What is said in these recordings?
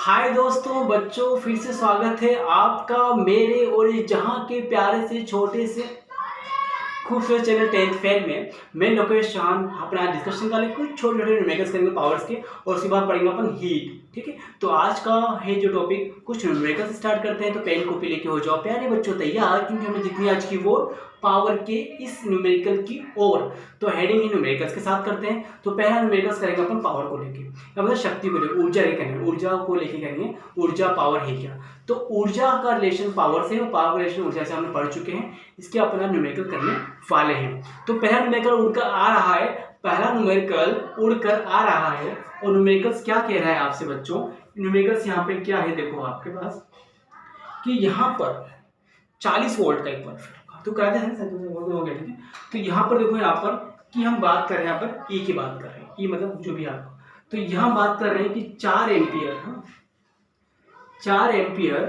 हाय दोस्तों, बच्चों, फिर से स्वागत है आपका मेरे और इस जहां के प्यारे से छोटे से खूबसूरत चैनल 10th फेल में। मैं लोकेश चौहान अपना डिस्कशन का कुछ छोटे छोटे न्यूमेरिकल्स करेंगे पावर्स के, और उसके बाद पढ़ेंगे अपन हीट। ठीक है, तो आज का है जो टॉपिक, कुछ न्यूमेरिकल्स स्टार्ट करते हैं। तो पेन कॉपी लेके हो जाओ प्यारे बच्चों तैयार, क्योंकि हमें जितनी आज की वो पावर के इस न्यूमेरिकल की ओर। तो हेडिंग ही न्यूमेरिकल्स के साथ करते हैं। तो पहला न्यूमेरिकल्स करेंगे अपन पावर को लेके, मतलब शक्ति को लेकर, ऊर्जा लेके करेंगे, ऊर्जा को लेके करेंगे। ऊर्जा पावर है क्या, तो ऊर्जा का रिलेशन पावर से और पावर का रिलेशन ऊर्जा से हमने पढ़ चुके हैं। इसके अपना न्यूमेरिकल करने वाले हैं। तो पहला न्यूमेरिकल उड़कर आ रहा है, पहला न्यूमेरिकल उड़कर आ रहा है। और न्यूमेरिकल्स क्या कह रहा है आपसे बच्चों, न्यूमेरिकल्स यहाँ पे क्या है, देखो आपके पास कि यहाँ पर 40 वोल्ट का एक बल्ब है। तो कहते हैं हो गया, ठीक है। तो यहाँ पर देखो, यहाँ पर कि हम बात कर रहे हैं, यहाँ पर ई की बात कर रहे हैं, ई मतलब जो भी आपको, तो यहाँ बात कर रहे हैं कि 4 एम्पियर, 4 एम्पियर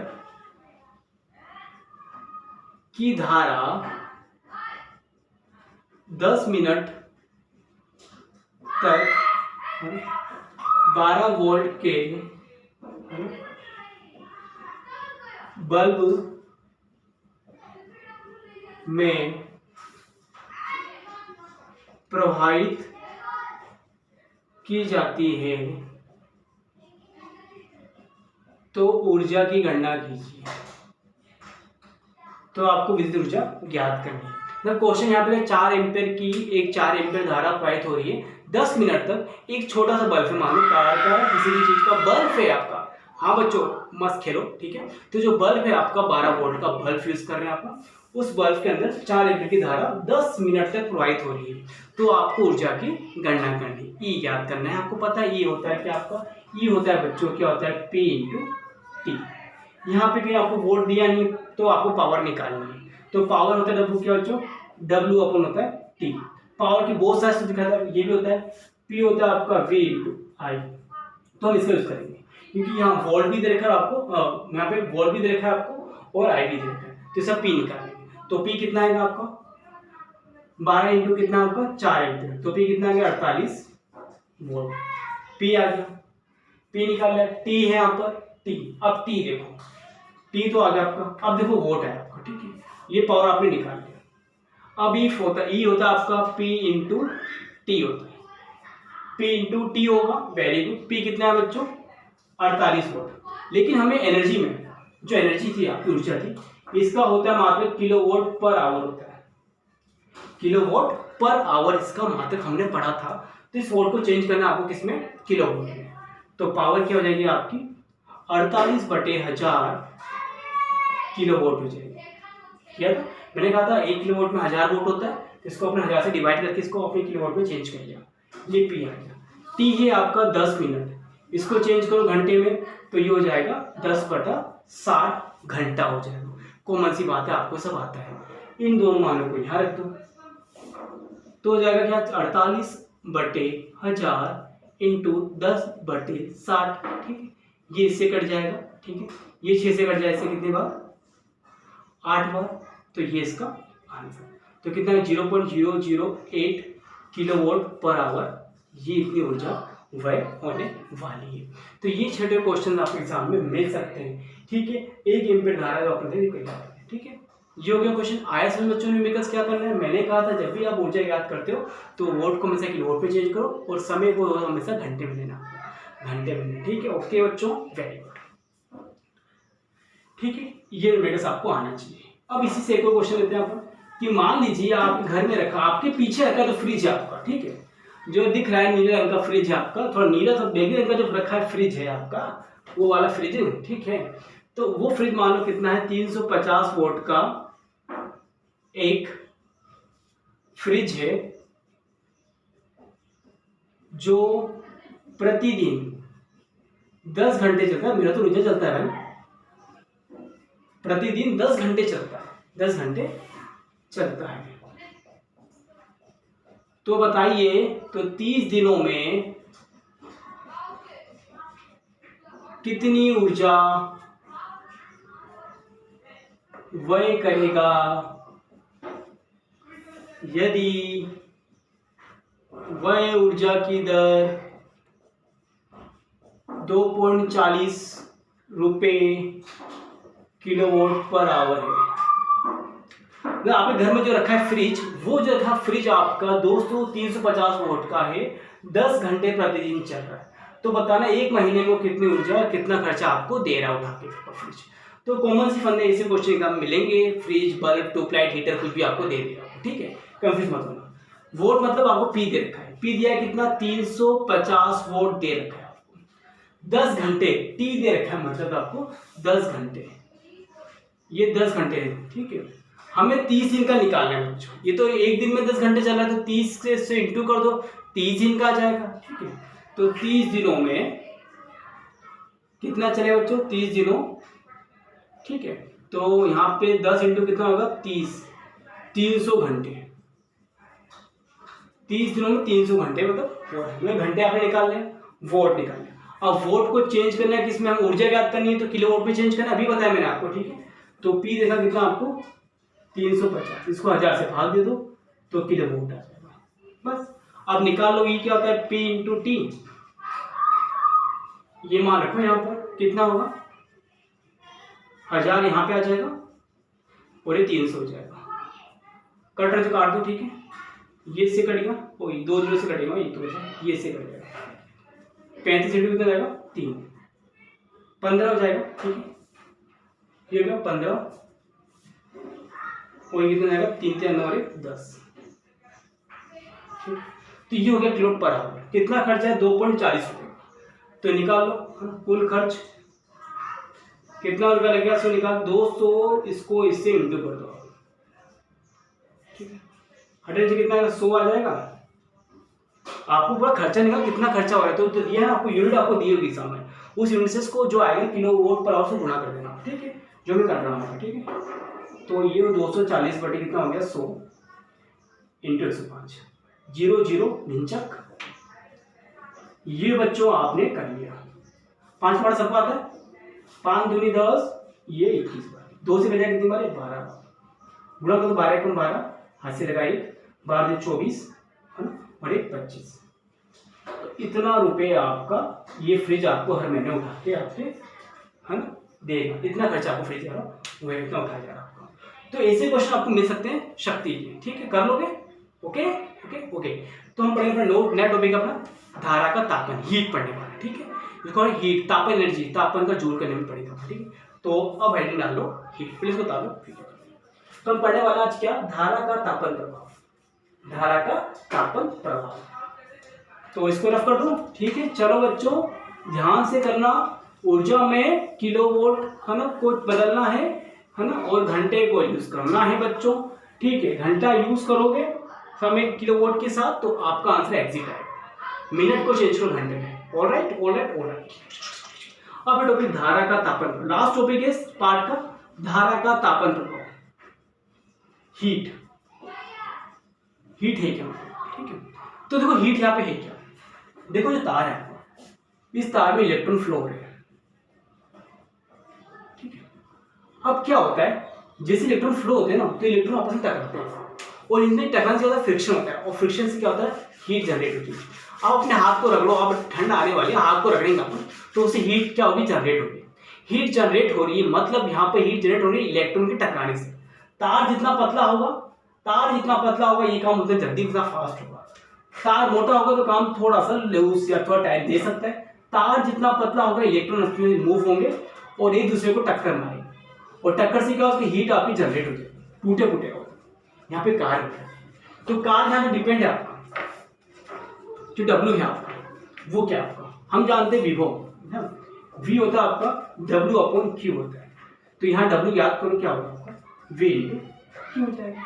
की धारा 10 मिनट तक 12 वोल्ट के बल्ब में प्रवाहित की जाती है। तो ऊर्जा की गणना कीजिए। तो आपको विद्युत ऊर्जा ज्ञात करनी है। मतलब क्वेश्चन यहाँ पे 4 एम्पियर की एक 4 एम्पियर धारा प्रवाहित हो रही है 10 मिनट तक। एक छोटा सा बल्ब है, मान लो कार का, किसी भी चीज का बल्ब है आपका। हाँ बच्चों, मस्त खेलो, ठीक है। तो जो बल्ब है आपका 12 वोल्ट का बल्ब यूज कर रहे हैं आप, उस बल्ब के अंदर 4 एम्पियर की धारा 10 मिनट तक प्रवाहित हो रही है। तो आपको ऊर्जा की गणना करनी, ई ज्ञात करना है। आपको पता है ई होता है क्या, आपका ई होता है बच्चों, क्या होता है, P इंटू टी। यहाँ पे कहीं आपको वोल्ट दिया नहीं, तो आपको पावर निकालनी है। तो पावर होता है डब्ल्यू, क्या बच्चों, डब्ल्यू अपन होता है टी। पावर की बहुत सारे सूत्र दिखाता है, ये भी होता है, पी होता है आपका वी इंटू आई। तो हम इसका यूज करेंगे, क्योंकि यहाँ वोल्ट भी दे रखा है आपको, यहाँ पे वोल्ट भी दे रखा है आपको और आई भी दे रखा है। तो इसका पी निकालेंगे। तो पी कितना आएगा आपका, 12 इंटू कितना आपका 4 एम्पियर, तो पी कितना आ गया 48 वोल्ट। पी आ गया, पी निकाल लिया। टी है यहाँ पर टी, अब टी देखो, टी तो आ गया आपका। अब देखो वोट है आपका, ठीक है, ये पावर आपने निकाल लिया। अब ई होता है आपका P इंटू टी होता है, P इंटू टी होगा, वेरी गुड। P कितना है बच्चों, 48 वोल्ट। लेकिन हमें एनर्जी में जो एनर्जी थी, आपकी ऊर्जा थी, इसका होता है मात्रक किलोवाट पर आवर होता है, किलोवाट पर आवर इसका मात्रक हमने पढ़ा था। तो इस वोल्ट को चेंज करना आपको किसमें, किलोवाट में। तो पावर क्या हो जाएगी आपकी 48/1000 किलोवाट हो जाएगी। ठीक, मैंने कहा था 1 किलोवाट में 1000 वोल्ट होता है, इसको अपने 1000 से डिवाइड करके इसको अपने किलोवाट में चेंज कर लिया। ये पी आ गया। टी है आपका 10 मिनट, इसको चेंज करो घंटे में, तो ये हो जाएगा 10/60 घंटा हो जाएगा। कॉमन सी बात है, आपको सब आता है। इन दोनों मानों को यहाँ रख दो, तो हो जाएगा क्या 48/1000 इंटू 10/60। ठीक है, ये इससे कट जाएगा, ठीक है, ये 6 से कट जाए, इससे कितनी बार, 8 बार। तो ये इसका आंसर। तो कितना है 0.008 किलोवाट पर आवर, ये इतनी ऊर्जा व्यय होने वाली है। तो ये 6 क्वेश्चन आपके एग्जाम में मिल सकते हैं, ठीक है। 1 एम्पियर धारा जो अपन निकल जाते हैं, ठीक है। ये हो गया क्वेश्चन। आया समझ बच्चों न्यूमेरिकल्स क्या करना है। मैंने कहा था जब भी आप ऊर्जा याद करते हो तो वोल्ट को हमेशा किलोवाट पे चेंज करो, और समय को हमेशा घंटे में लेना, घंटे में, ठीक है। ओके बच्चों, वेरी गुड, ठीक है। ये न्यूमेरिकल्स आपको आना चाहिए। अब इसी से एक और क्वेश्चन लेते हैं अपन, कि मान लीजिए आप घर में रखा, आपके पीछे रखा तो फ्रिज है आपका, ठीक है, जो दिख रहा है नीले रंग का फ्रिज है आपका, थोड़ा नीला तो बैगनी रंग का जो रखा है फ्रिज है आपका, वो वाला फ्रिज है, ठीक है। तो वो फ्रिज मान लो कितना है, 350 वोल्ट का एक फ्रिज है, जो प्रतिदिन 10 घंटे चलता है। मेरा तो ऊर्जा चलता है भाई, प्रतिदिन 10 घंटे चलता है, 10 घंटे चलता है। तो बताइए, तो 30 दिनों में कितनी ऊर्जा व्यय करेगा यदि व्यय ऊर्जा की दर 2.40 रुपये किलोवाट पर आवर है। आपके घर में जो रखा है फ्रिज, वो जो रखा फ्रिज आपका दोस्तों 350 वोल्ट का है, 10 घंटे प्रतिदिन चल रहा है। तो बताना एक महीने में कितनी ऊर्जा और कितना खर्चा आपको दे रहा है उठा के फ्रिज। तो कॉमन सी फंडे ऐसे क्वेश्चन एग्जाम मिलेंगे, फ्रिज, बल्ब, ट्यूबलाइट, हीटर कुछ भी आपको दे देगा, ठीक है, कंफ्यूज मत होना। वोट मतलब आपको पी दे रखा है, पी दिया है कितना 350 वोट दे रखा है आपको, 10 घंटे टी दे रखा है मतलब आपको 10 घंटे, ये 10 घंटे है, ठीक है। हमें 30 दिन का निकालना है बच्चों, ये तो एक दिन में 10 घंटे चल रहा है तो 30 से इंटू कर दो, 30 दिन का आ जाएगा, ठीक है। तो 30 दिनों में कितना चलेगा बच्चों, 30 दिनों, ठीक है। तो यहाँ पे 10 इंटू कितना होगा 30, 300 घंटे, 30 दिनों में 300 घंटे मतलब घंटे आपने निकाल लिया, वोट निकाल लिया। अब वोट को चेंज करना है किसमें, हम ऊर्जा ज्ञात करनी है तो किलोवाट में चेंज करना है, अभी बताया मैंने आपको, ठीक है। तो पी देखा कितना आपको 350, इसको 1000 से भाग दे दो तो किलोवाट आ जाएगा, बस। अब निकाल लो, ये क्या होता है P इंटू टी, ये मान रखो यहाँ पर कितना होगा 1000 यहाँ पे आ जाएगा और ये 300 हो जाएगा, कट रहे तो काट दो, ठीक है। ये से कटेगा, वही 2 0 से कटेगा, ये तो ये से कट जाएगा, 35 इंटू कितना जाएगा 3, 15 हो जाएगा, ठीक है। ये होगा 15 और ये कितना जाएगा 3 3 9 10, ठीक। तो ये हो गया किलोवाट पर आवर। कितना खर्चा है 2.40 रुपये, तो निकाल लो कुल खर्च कितना रुपया लग गया, सो निकाल 200, इसको इससे इंटू कर दो, ठीक है। 100 से कितना 100 आ जाएगा, आपको पूरा खर्चा निकाल कितना खर्चा हो रहा है, तो दिया है आपको यूनिट, आपको दी होगी एग्जाम में, उस यूनिट से को जो आएगा किलोवाट पर आवर से गुणा कर देना, ठीक है, जो मैं कर रहा हूँ, ठीक है। तो ये 240 बटे कितना हो गया 100 इंटू 105, 0 0 भिंचक, ये बच्चों आपने कर लिया। 5 बार सबको आता है, 5 दूनी 10, ये 21 बार, 2 से बजाय कितनी बार 12 बार, गुणा करो 12 कम 12, हाथ से लगा 1, 12 24 है ना, और 1 25, तो इतना रुपए आपका ये फ्रिज आपको हर महीने उठा के आपसे है ना देगा, इतना खर्चा आपको फ्रिज का वह इतना उठा जाएगा आपका। तो ऐसे क्वेश्चन आपको मिल सकते हैं शक्ति के, ठीक है, कर लोगे, ओके ओके ओके। तो हम पढ़ेंगे अपना नया टॉपिक अपना धारा का तापन, हीट पढ़ने वाला, ठीक है, इसको हीट, तापन एनर्जी, तापन का जूल करने में पड़ेगा, ठीक है। तो अब हेडिंग डाल लो हीट, प्लीज बता दो, ठीक है। तो हम पढ़ने वाला आज क्या, धारा का तापन प्रभाव, धारा का तापन प्रभाव, तो इसको रफ कर दो, ठीक है। चलो बच्चों ध्यान से करना, ऊर्जा में किलोवाट है ना को बदलना है ना, और घंटे को यूज करना है बच्चों, ठीक है। घंटा यूज करोगे समय किलोवाट के साथ तो आपका आंसर एग्जिट आएगा, मिनट को चेंज करो घंटे में, ऑलराइट ऑलराइट ऑलराइट। अब टॉपिक धारा का तापन, लास्ट टॉपिक है इस पार्ट का, धारा का तापन प्रभाव, हीट, हीट है क्या, ठीक है। तो देखो हीट यहाँ पे है क्या, देखो जो तार है इस तार में इलेक्ट्रॉन फ्लो हो रहे हैं, ठीक है। अब क्या होता है, जैसे इलेक्ट्रॉन फ्लो होते हैं ना तो इलेक्ट्रॉन आपस में टकराते हैं और इनमें टकराने से फ्रिक्शन होता है, और फ्रिक्शन से क्या होता है हीट जनरेट होती है। आप अपने हाथ को रगड़ो, आप ठंड आने वाली है, हाथ को रगड़ेंगे अपन तो उससे हीट क्या होगी, जनरेट होगी। हीट जनरेट हो रही है मतलब यहाँ पे हीट जनरेट हो रही है इलेक्ट्रॉन के टकराने से। तार जितना पतला होगा, तार जितना पतला होगा ये काम उतना जल्दी उतना फास्ट होगा, तार मोटा होगा तो काम थोड़ा सा लूज या थोड़ा टाइम दे सकता है। तार जितना पतला होगा इलेक्ट्रॉन उसमें मूव होंगे और एक दूसरे को टक्कर मारेंगे, और टक्कर से क्या उसकी हीट आपकी जनरेट हो जाएगी, टूटे फूटे होगा। यहाँ पे कार्य होता है, तो कार्य यहाँ पे डिपेंड है आपका, जो W है आपका वो क्या आपका हम जानते हैं विभव, V होता है आपका W/Q होता है। तो यहाँ W याद करो क्या होगा आपका V × Q हो जाएगा,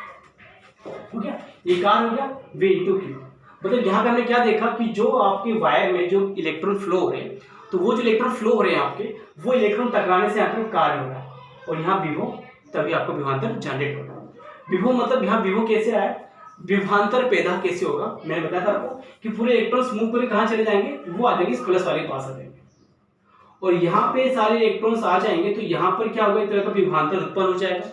हो गया, ये कार्य हो गया V × Q। मतलब यहाँ पे हमने क्या देखा कि जो आपके वायर में जो इलेक्ट्रॉन फ्लो हो रहे हैं, तो वो जो इलेक्ट्रॉन फ्लो हो रहे हैं आपके, वो इलेक्ट्रॉन टकराने से यहाँ पे कार्य हो रहा है, और यहाँ विभव, तभी आपको विभवांतर जनरेट हो रहा है। विभव मतलब यहाँ विभव कैसे आया, विभवांतर पैदा कैसे होगा, मैंने बताया था आपको कि पूरे इलेक्ट्रॉन्स मूव करके कहाँ चले जाएंगे, वो आ जाएंगे इस प्लस वाले के पास आ जाएंगे, और यहाँ पे सारे इलेक्ट्रॉन्स आ जाएंगे, तो यहाँ पर क्या होगा, एक तरह का विभवांतर उत्पन्न हो जाएगा,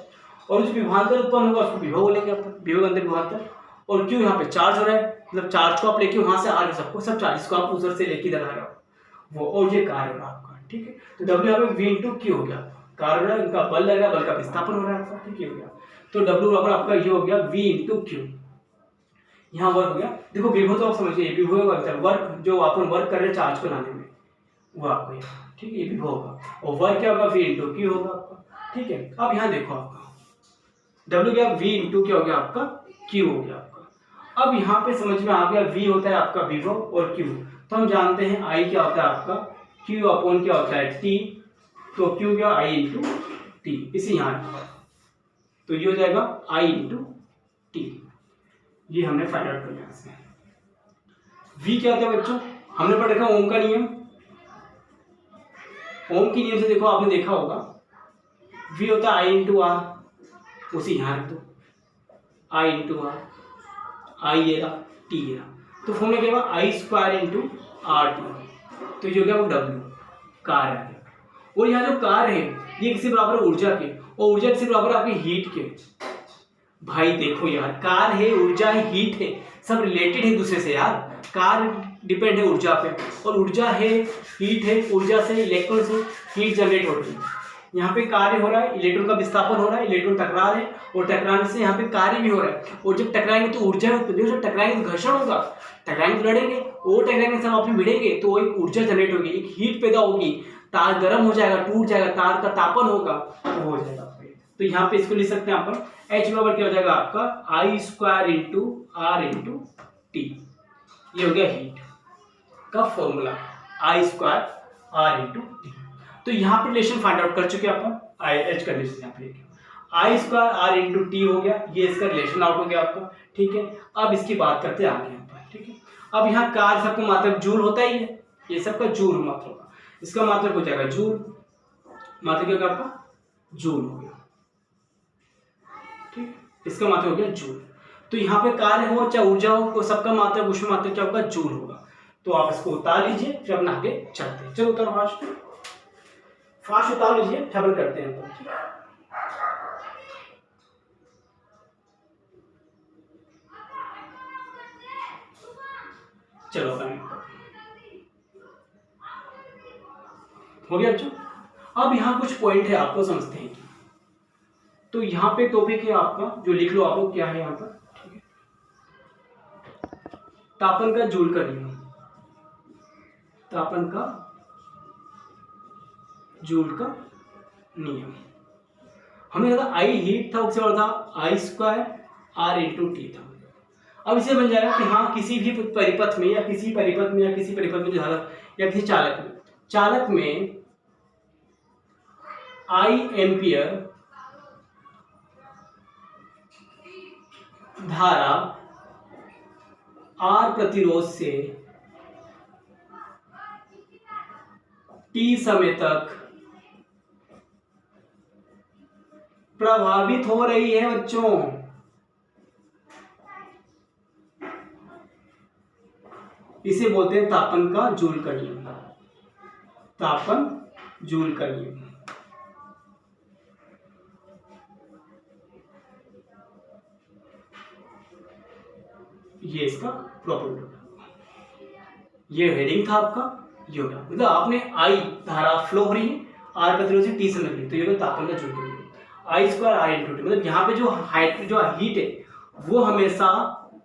और जो विभवांतर उत्पन्न होगा उसको विभव बोलेंगे अपन, विभव अंतर विभवांतर। और क्यों यहाँ पे चार्ज हो रहा है, मतलब चार्ज को आप लेके वहां से आ रहे हो, सबको सब चार्ज को आप उधर से लेके इधर आ रहे हो वो, और ये कार्य हो रहा है आपका, ठीक है। तो W यहाँ पे V इंटू क्यू हो गया, कारण इनका बल लग रहा है, बल का विस्थापन हो रहा है आपका, ठीक है, हो गया। तो W बराबर आपका ये हो गया V इंटू क्यू, यहाँ वर्क हो गया। देखो विभव तो आप समझिए, विभव वर्क जो अपन वर्क कर रहे हैं चार्ज को लाने में, वो आपको यहाँ, ठीक है, ये विभव होगा, और वर्क क्या होगा, V इंटू क्यू होगा आपका, ठीक है। अब यहाँ देखो आपका W क्या, V इंटू क्या हो गया आपका, Q हो गया आपका। अब यहाँ पे समझ में आ गया, V होता है आपका विभव और Q, तो हम जानते हैं I क्या होता है आपका, Q अपॉन क्या होता है T, तो Q क्या, I इंटू T, इसी यहाँ, तो ये हो जाएगा I इंटू T, ये हमने फाइंड आउट कर लिया इसमें। V क्या होता है बच्चों, हमने पढ़ रखा ओम का नियम, ओम की नियम से देखो आपने देखा होगा, V होता है I इंटू R, उसी यहाँ तो I इंटू आर, आई ये रहा, टी ये रहा, तो फॉर्मूला क्या होगा, आई स्क्वायर इंटू आर टी, तो ये हो गया वो W कार्य आ गया। और यहाँ जो कार्य है ये किसी बराबर ऊर्जा के, और ऊर्जा किसी बराबर आपकी हीट के। भाई देखो यार, कार्य है, ऊर्जा है, हीट है, सब रिलेटेड है दूसरे से यार। कार्य डिपेंड है ऊर्जा पे, और ऊर्जा है, हीट है, ऊर्जा से इलेक्ट्रॉन से हीट जनरेट हो रही है। यहाँ पे कार्य हो रहा है, इलेक्ट्रॉन का विस्थापन हो रहा है, इलेक्ट्रॉन टकरा रहे हैं, और टकराने से यहाँ पे कार्य भी हो रहा है। और जब टकराएंगे तो ऊर्जा उत्पत्ति होगी, जब टकराएंगे तो घर्षण होगा, टकराएंगे तो लड़ेंगे, और टकराएंगे से आपस में भिड़ेंगे तो एक ऊर्जा जनरेट होगी, एक हीट पैदा होगी, तार गर्म हो जाएगा, टूट जाएगा, तार का तापन होगा, वो हो जाएगा। तो यहाँ पे इसको लिख सकते हैं अपन, H बराबर क्या हो जाएगा आपका, I square into R into T, ये हो गया हीट का formula, I square R into T. तो यहाँ पे रिलेशन फाइंड आउट कर चुके अपन, आई एच का रिलेशन यहाँ पे आई स्क्वायर आर इंटू टी हो गया, ये इसका रिलेशन आउट हो गया आपका, ठीक है। अब इसकी बात करते हैं आगे यहाँ पर, ठीक है। अब यहाँ कार्य सबका मात्रक जूल होता ही है, ये सबका जूल मात्रक होगा, इसका मात्रक हो जाएगा जूल, मात्रक क्या होगा आपका, जूल हो गया, ठीक, इसका मात्रक हो गया जूल। तो यहाँ पे कार्य हो चाहे ऊर्जा हो, सबका मात्रक ऊष्मा मात्रक क्या होगा, जूल होगा। तो आप इसको उतार लीजिए, फिर अपना आगे चलते हैं। चलो उतारो फास्ट उतार लीजिए, फिर करते हैं अपन, ठीक है। चलो हो गया बच्चों। अब यहाँ कुछ पॉइंट है, आपको समझते हैं। तो यहाँ पे टॉपिक है आपका, जो लिख लो आप लोग, क्या है यहाँ पर, ठीक है, तापन का जूल का नियम, तापन का जूल का नियम। हमें लगा आई हीट था, उससे बड़ा था आई स्क्वायर आर इंटू टी था। अब इसे बन जाएगा कि हाँ, किसी भी परिपथ में या किसी परिपथ में या किसी परिपथ में धारक या किसी चालक में आई एम्पियर धारा आर प्रतिरोध से टी समय तक प्रभावित हो रही है बच्चों। इसे बोलते हैं तापन का जूल का नियम, तापन जूल का नियम। ये इसका प्रॉपर, ये हेडिंग था आपका, ये हो गया, मतलब आपने आई धारा फ्लो हो रही है, आर प्रतिरोध से टी से लग रही है, तो ये तापन का जूल का नियम, आई स्क्वायर आर इंटू टी। मतलब यहाँ पे जो हीट है वो हमेशा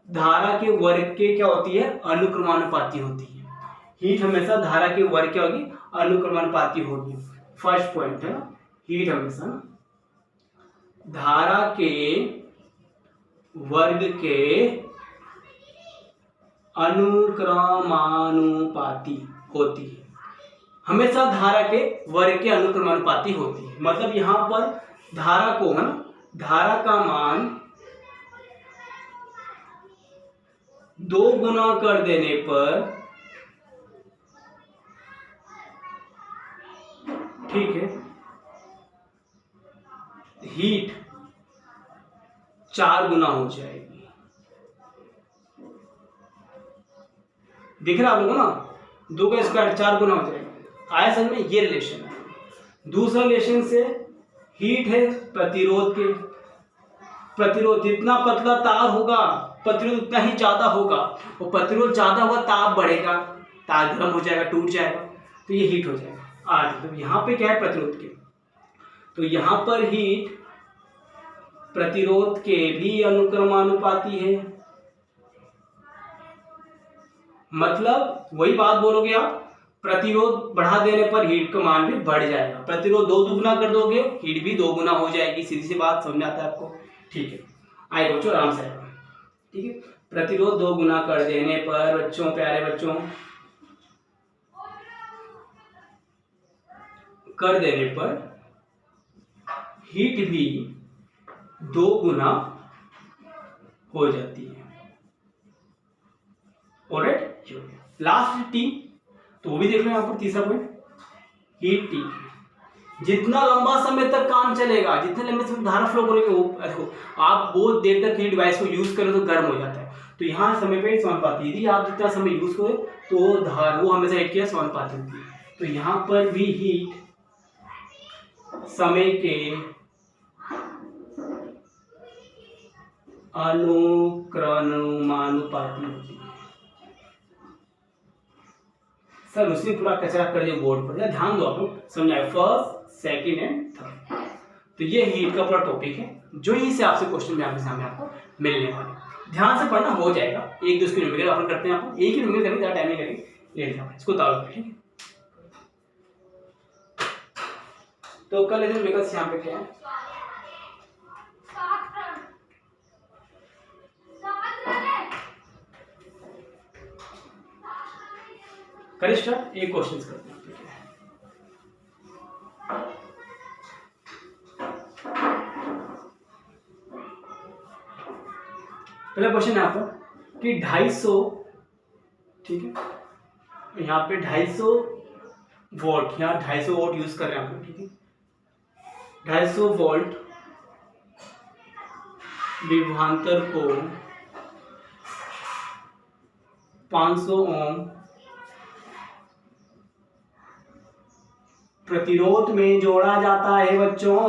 धारा के वर्ग के क्या होती है, अनुक्रमानुपाती होती है। हीट हमेशा धारा के वर्ग क्या होगी, अनुक्रमानुपाती होगी। फर्स्ट पॉइंट है ना, हीट हमेशा धारा के वर्ग के अनुक्रमानुपाती होती है, हमेशा धारा के वर्ग के अनुक्रमानुपाती होती है। मतलब यहां पर धारा को है ना, धारा का मान 2 गुना कर देने पर, ठीक है, हीट 4 गुना हो जाएगी। दिख रहा आप लोगों ना, 2 का स्क्वायर 4 गुना हो जाएगा। आया समझ में, ये रिलेशन है। दूसरा रिलेशन से हीट है प्रतिरोध के, प्रतिरोध जितना पतला तार होगा प्रतिरोध उतना ही ज्यादा होगा, और प्रतिरोध ज्यादा होगा ताप बढ़ेगा, तार गर्म हो जाएगा, टूट जाएगा, तो ये हीट हो जाएगा। आर। तो यहाँ पे क्या है, प्रतिरोध के, तो यहाँ पर हीट प्रतिरोध के भी अनुक्रमानुपाती है। मतलब वही बात बोलोगे आप, प्रतिरोध बढ़ा देने पर हीट का मान भी बढ़ जाएगा। प्रतिरोध 2 दुगुना कर दोगे, हीट भी 2 गुना हो जाएगी। सीधी सी बात, समझ में आता है आपको? ठीक है, आइए बच्चों आराम से आएगा। ठीक है, प्रतिरोध 2 गुना कर देने पर बच्चों, प्यारे बच्चों, कर देने पर हीट भी 2 गुना हो जाती है। ऑलराइट, लास्ट टी, तो वो भी देख लो यहाँ पर तीसरा पॉइंट, हीट टी। जितना लंबा समय तक काम चलेगा, जितने लंबे समय धारा फ्लो करेंगे, वो देखो आप बहुत देर तक हीट डिवाइस को यूज करें तो गर्म हो जाता है। तो यहाँ समय पे समानुपाती, यदि आप जितना समय यूज करो तो धार वो हमेशा हीट की समानुपाती होती है। तो यहाँ पर भी हीट समय के अनुक्रमानुपाती होती है। सर उसने पूरा कचरा कर दिया बोर्ड पर, ध्यान दो आप लोग, समझाए फर्स्ट, सेकंड एंड थर्ड। तो ये हीट का पूरा टॉपिक है, जो ही से आपसे क्वेश्चन में आपके सामने आपको मिलने वाले। ध्यान से पढ़ना, हो जाएगा। 1-2 इसको न्यूमेरिकल अपन करते हैं, आप एक ही न्यूमेरिकल करेंगे, ज़्यादा टाइम नहीं करेंगे, ले लेना इसको ताल। ठीक है, तो कर लेते हैं न्यूमेरिकल्स। यहाँ पे क्या है, करें स्टार्ट, एक क्वेश्चन करते हैं। ठीक है, पहला क्वेश्चन यहाँ पर कि 250, ठीक है, यहाँ पे 250 वोल्ट, यहाँ 250 वोल्ट यूज कर रहे हैं आप। ठीक है, 250 वोल्ट विभवांतर को 500 ओम प्रतिरोध में जोड़ा जाता है बच्चों।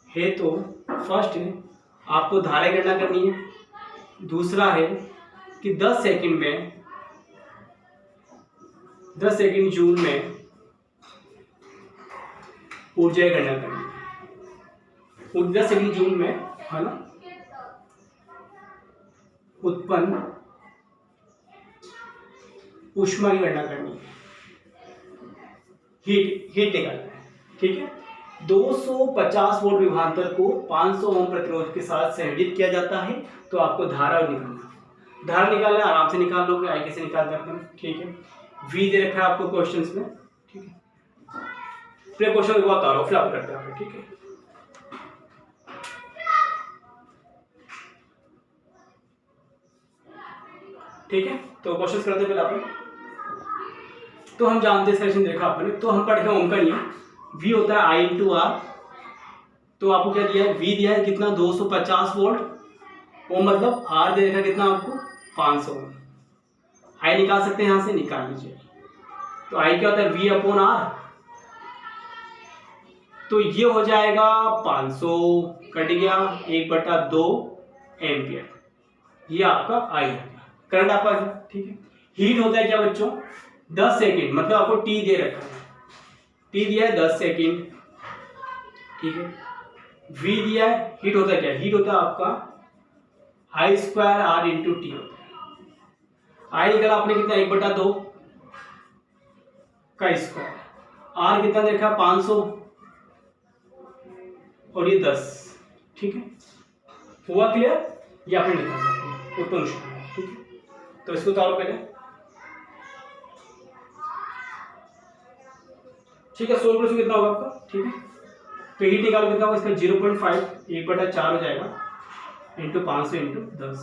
है तो फर्स्ट है आपको धारा गणना करनी है, दूसरा है कि 10 सेकंड में, 10 सेकंड जूल में ऊर्जा गणना करनी है। 10 सेकंड जूल में, है ना, उत्पन्न ऊष्मा की गणना करनी है, हीट निकालना है। ठीक है, 250 वोल्ट विभवांतर को 500 ओम प्रतिरोध के साथ संयोजित किया जाता है। तो आपको धारा निकालना, धारा निकालना आराम से निकाल लोगे, आई कैसे निकालते हैं अपन। ठीक है, वी दे रखा है आपको क्वेश्चंस में। ठीक है, फिर क्वेश्चन को बता रहा हूँ, फिर आप करते हैं। ठीक है, ठीक है, तो क्वेश्चन करते हैं पहले अपन। तो हम जानते हैं, सेक्शन देखा आपने, तो हम पढ़ के ओम का नियम, V होता है I इंटू आर। तो आपको क्या दिया है, V दिया है कितना, 250 वोल्ट, ओम मतलब R दे रखा कितना आपको, 500 ओम। I निकाल सकते हैं, यहाँ से निकाल लीजिए। तो I क्या होता है, V अपॉन R। तो ये हो जाएगा 500, कट गया 1/2 एम्पियर, ये आपका I है, करंट आपका। ठीक है, हीट होता है क्या बच्चों, 10 सेकेंड, मतलब आपको T दे रखा है, T दिया है 10 सेकेंड। ठीक है, V दिया है, हीट होता है क्या, हीट होता है आपका I² R इंटू टी होता है। I निकला आपने कितना, 1/2 का स्क्वायर, R कितना देखा 500 और ये 10। ठीक है, हुआ क्लियर, ये आपने निकाल सकते उत्पन्न ऊष्मा। ठीक है, तो इसको उतारो पहले। ठीक है, 100 कितना होगा आपका। ठीक है, तो हीट निकालो कितना होगा इसका, 0.5, 1/4 हो जाएगा, इंटू 500 इंटू 10,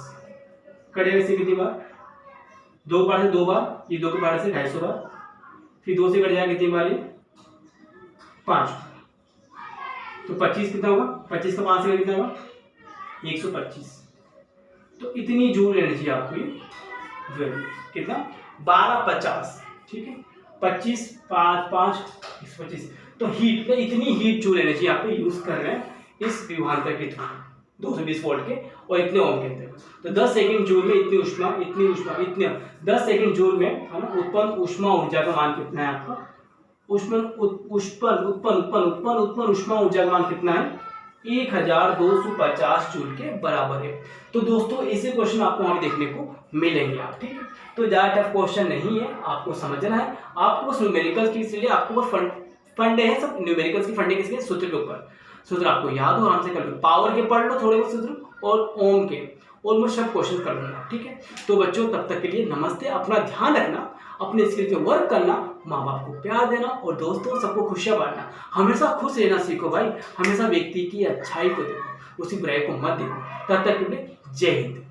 कटेगा इससे कितनी बार, 2 बार से 2 बार, ये 2 के बार से 250 बार, फिर 2 से कट जाएगा कितनी बार, 5। तो 25 कितना होगा, 25 का 5 से कितना होगा, 125। तो इतनी जूल एनर्जी आपको ये कितना, 1250। ठीक है, 25 5 5 125। तो हीट में इतनी हीट जूल एनर्जी आप यूज कर रहे हैं इस विभवांतर के थ्रू, 220 वोल्ट के और इतने ओम के अंदर। तो 10 सेकंड जूल में इतनी ऊष्मा, इतने 10 सेकंड जूल में है ना उत्पन्न ऊष्मा ऊर्जा का मान कितना है आपका? उत्पन्न ऊष्मा ऊर्जा का मान कितना है? 1250 जूल के बराबर है। तो दोस्तों ऐसे क्वेश्चन आपको वहां देखने को मिलेंगे आप, ठीक है। तो ज्यादा टफ क्वेश्चन नहीं है, आपको समझना है। आपको बस न्यूमेरिकल्स की इसलिए आपको बस फंडे हैं सब, न्यूमेरिकल्स की फंडे किसके? सूत्र के ऊपर। सूत्र आपको याद हो, आराम से कर लो, पावर के पढ़ लो थोड़े बहुत सूत्र, और ओम के ऑलमोस्ट सब क्वेश्चन कर लूंगा, ठीक है। तो बच्चों तब तक के लिए नमस्ते, अपना ध्यान रखना, अपने स्किल पे वर्क करना, माँ बाप को प्यार देना और दोस्तों सबको खुशियां बांटना। हमेशा खुश रहना सीखो भाई, हमेशा व्यक्ति की अच्छाई को देखो, उसी बुराई को मत देखो। तब तक के लिए जय हिंद।